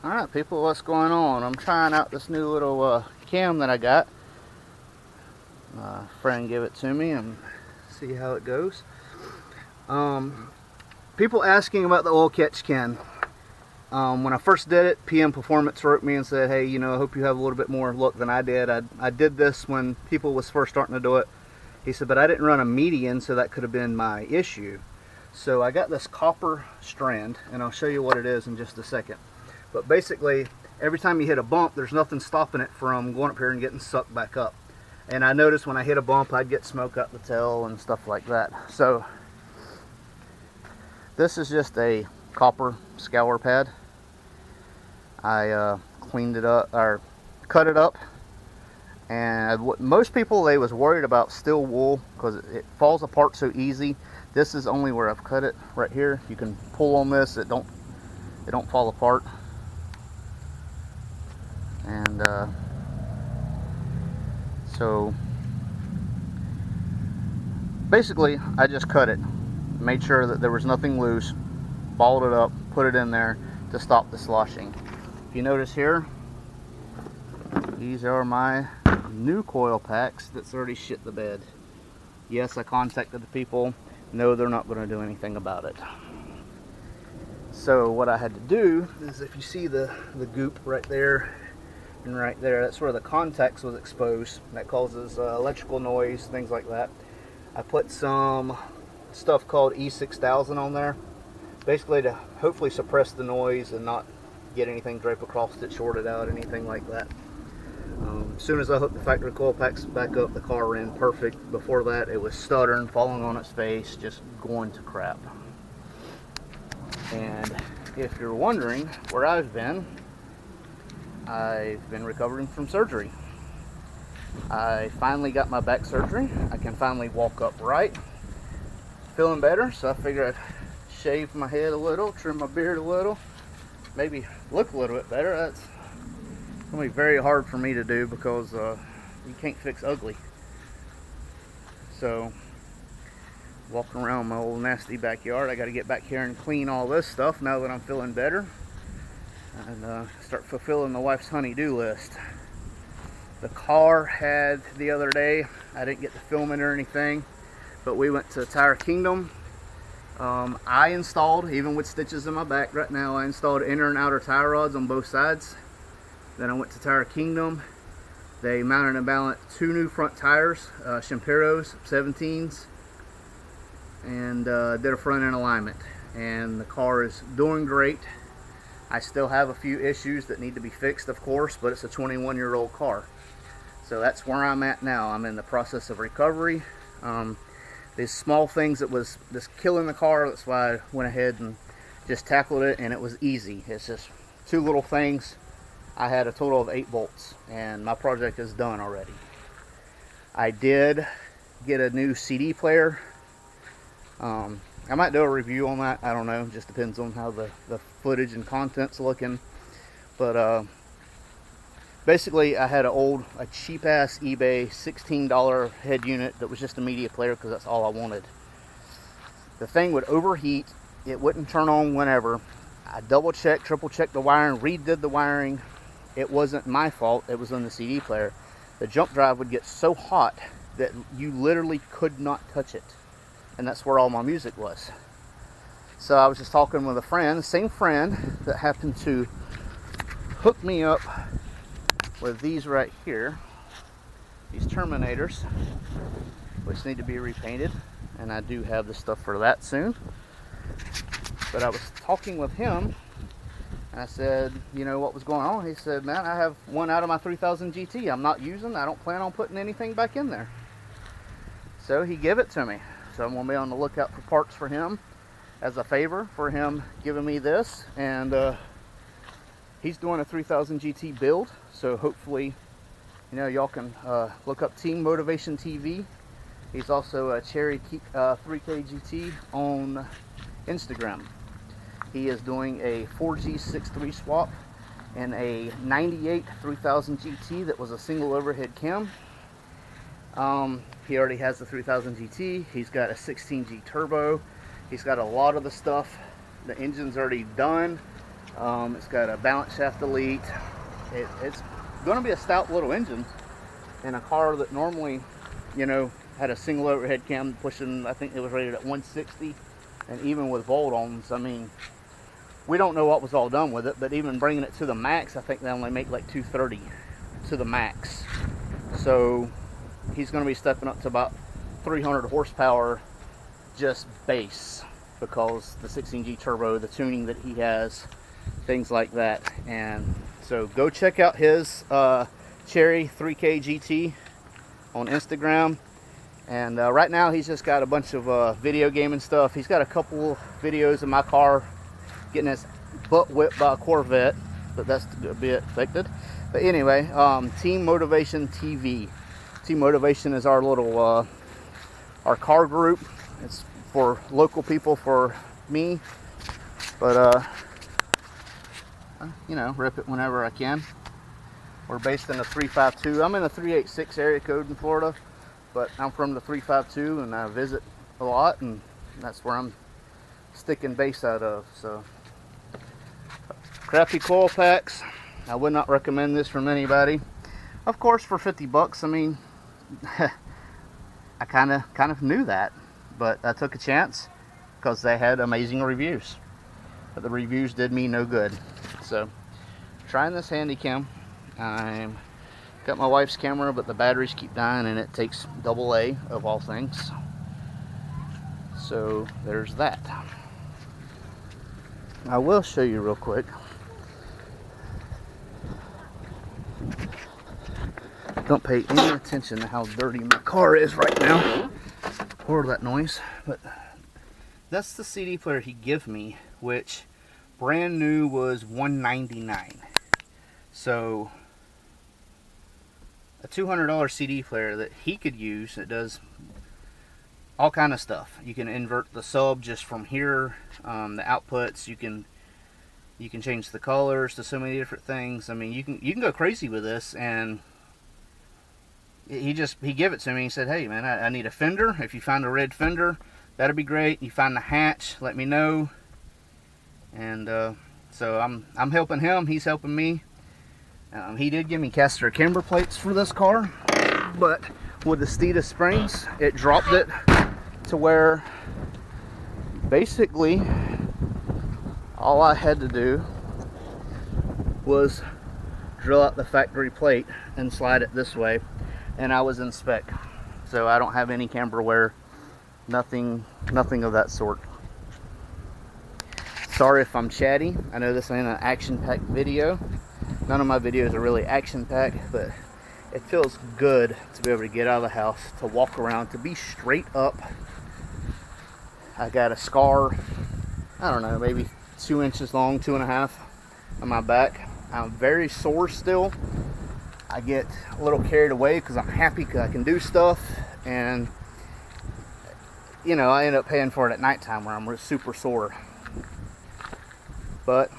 Alright people, what's going on? I'm trying out this new little cam that I got. A friend gave it to me and see how it goes. People asking about the oil catch can. When I first did it, PM Performance wrote me and said, hey, you know, I hope you have a little bit more luck than I did. I did this when people was first starting to do it. He said, but I didn't run a median, so that could have been my issue. So I got this copper strand, and I'll show you what it is in just a second. But basically, every time you hit a bump, there's nothing stopping it from going up here and getting sucked back up. And I noticed when I hit a bump, I'd get smoke up the tail and stuff like that. So this is just a copper scour pad. I cleaned it up, or cut it up. And most people, they was worried about steel wool because it falls apart so easy. This is only where I've cut it, right here. You can pull on this, it don't fall apart. And so basically I just cut it, made sure that there was nothing loose, balled it up, put it in there to stop the sloshing. If you notice here, these are my new coil packs that's already shit the bed. Yes, I contacted the people. No, they're not going to do anything about it. So what I had to do is, if you see the goop right there and right there, that's where the contacts was exposed. That causes electrical noise, things like that. I put some stuff called E6000 on there, basically to hopefully suppress the noise and not get anything drape across it, shorted out, anything like that. As soon as I hooked the factory coil packs back up, the car ran perfect. Before that, it was stuttering, falling on its face, just going to crap. And if you're wondering where I've been recovering from surgery. I finally got my back surgery. I can finally walk upright. Feeling better, so I figured I'd shave my head a little, trim my beard a little, maybe look a little bit better. That's going to be very hard for me to do because you can't fix ugly. So, walking around my old nasty backyard, I got to get back here and clean all this stuff now that I'm feeling better. And start fulfilling the wife's honey-do list. The car had the other day, I didn't get to film it or anything, but we went to Tire Kingdom. I installed, even with stitches in my back right now, I installed inner and outer tire rods on both sides. Then I went to Tire Kingdom. They mounted and balanced 2 new front tires, Shimperos 17s, and did a front end alignment. And the car is doing great. I still have a few issues that need to be fixed, of course, but it's a 21-year-old car. So that's where I'm at now. I'm in the process of recovery. These small things that was just killing the car, that's why I went ahead and just tackled it, and it was easy. It's just 2 little things. I had a total of 8 bolts, and my project is done already. I did get a new CD player. I might do a review on that. I don't know. Just depends on how the footage and content's looking. But basically, I had a cheap-ass eBay $16 head unit that was just a media player because that's all I wanted. The thing would overheat. It wouldn't turn on whenever. I double-checked, triple-checked the wiring, redid the wiring. It wasn't my fault. It was on the CD player. The jump drive would get so hot that you literally could not touch it. And that's where all my music was. So I was just talking with a friend, the same friend that happened to hook me up with these right here, these Terminators, which need to be repainted, and I do have the stuff for that soon. But I was talking with him, and I said, you know, what was going on? He said, man, I have one out of my 3000 GT I'm not using. I don't plan on putting anything back in there. So he gave it to me. So I'm going to be on the lookout for parts for him as a favor for him giving me this. And he's doing a 3000 GT build. So hopefully, you know, y'all can look up Team Motivation TV. He's also a Cherry 3K GT on Instagram. He is doing a 4G63 swap and a 98 3000 GT that was a single overhead cam. He already has the 3000 GT. He's got a 16G turbo. He's got a lot of the stuff. The engine's already done. It's got a balance shaft elite. It's going to be a stout little engine in a car that normally, you know, had a single overhead cam pushing, I think it was rated at 160, and even with bolt-ons, I mean, we don't know what was all done with it, but even bringing it to the max, I think they only make like 230 to the max. So he's going to be stepping up to about 300 horsepower just base, because the 16G turbo, the tuning that he has, things like that. And so go check out his Cherry 3K GT on Instagram. And right now he's just got a bunch of video gaming stuff. He's got a couple videos of my car getting his butt whipped by a Corvette, but that's to be expected. But anyway, Team Motivation TV. Team Motivation is our little our car group. It's for local people, for me, but you know, rip it whenever I can. We're based in the 352. I'm in the 386 area code in Florida, but I'm from the 352, and I visit a lot, and that's where I'm sticking base out of. So crappy coil packs. I would not recommend this from anybody. Of course, for 50 bucks, I mean, I kind of knew that, but I took a chance because they had amazing reviews. But the reviews did me no good. So, trying this handy cam. I'm got my wife's camera, but the batteries keep dying, and it takes AA of all things. So there's that. I will show you real quick. Don't pay any attention to how dirty my car is right now, or that noise. But that's the CD player he gave me, which brand new was $199. So a $200 CD player that he could use that does all kind of stuff. You can invert the sub just from here. The outputs, you can change the colors to so many different things. I mean, you can go crazy with this. And he gave it to me. He said, "Hey man, I need a fender. If you find a red fender, that'd be great. You find the hatch, let me know." And so I'm helping him. He's helping me. He did give me caster camber plates for this car, but with the Steeda springs, it dropped it to where basically all I had to do was drill out the factory plate and slide it this way, and I was in spec. So I don't have any camber wear, nothing of that sort. Sorry if I'm chatty. I know this ain't an action-packed video. None of my videos are really action-packed, but it feels good to be able to get out of the house, to walk around, to be straight up. I got a scar, I don't know, maybe 2 inches long, 2.5 on my back. I'm very sore still. I get a little carried away because I'm happy because I can do stuff, and you know, I end up paying for it at nighttime where I'm super sore. But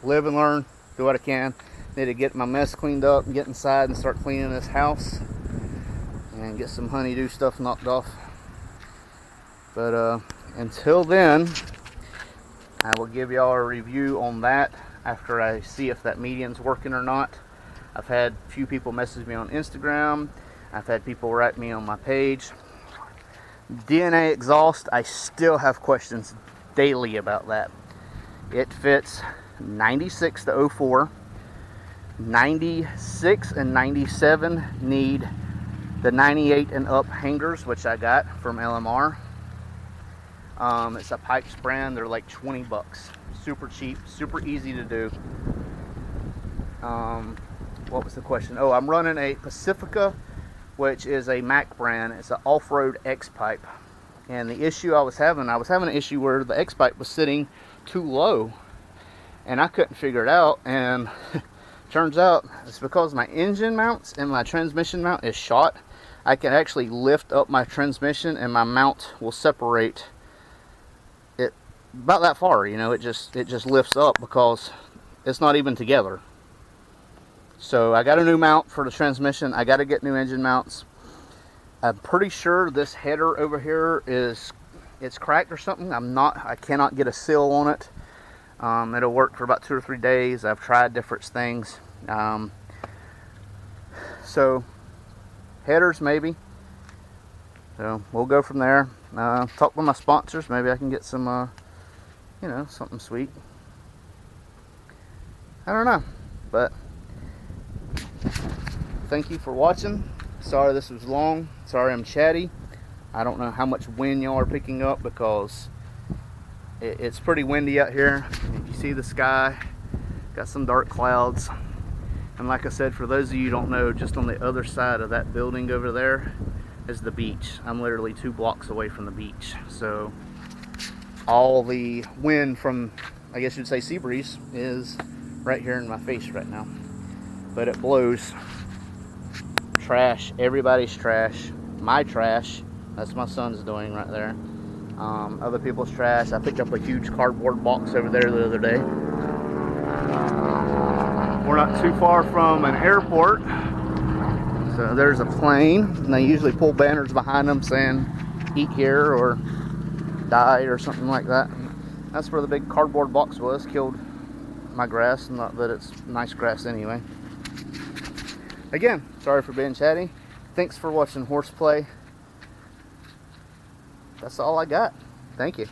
live and learn, do what I can. Need to get my mess cleaned up and get inside and start cleaning this house and get some honeydew stuff knocked off. But until then, I will give y'all a review on that after I see if that median's working or not. I've had a few people message me on Instagram. I've had people write me on my page. DNA exhaust, I still have questions daily about that. It fits 96 to 04. 96 and 97 need the 98 and up hangers, which I got from LMR. It's a Pipes brand. They're like 20 bucks. Super cheap, super easy to do. What was the question? Oh, I'm running a Pacifica, which is a Mac brand. It's an off-road X pipe. And the issue I was having an issue where the X pipe was sitting too low, and I couldn't figure it out. And turns out it's because my engine mounts and my transmission mount is shot. I can actually lift up my transmission and my mount will separate it about that far. You know, it just lifts up because it's not even together. So I got a new mount for the transmission. I got to get new engine mounts. I'm pretty sure this header over here it's cracked or something. I cannot get a seal on it. It'll work for about 2 or 3 days. I've tried different things. So headers maybe. So we'll go from there. Talk with my sponsors. Maybe I can get some, you know, something sweet. I don't know, but thank you for watching. Sorry this was long. Sorry I'm chatty. I don't know how much wind y'all are picking up because it's pretty windy out here. If you see the sky, got some dark clouds. And like I said, for those of you who don't know, just on the other side of that building over there is the beach. I'm literally 2 blocks away from the beach. So all the wind from, I guess you'd say, sea breeze is right here in my face right now. But it blows trash, everybody's trash, my trash. That's my son's doing right there. Other people's trash. I picked up a huge cardboard box over there the other day. We're not too far from an airport. So there's a plane, and they usually pull banners behind them saying eat here or die or something like that. That's where the big cardboard box was. Killed my grass. Not that it's nice grass anyway. Again, sorry for being chatty. Thanks for watching HorsePlay. That's all I got. Thank you.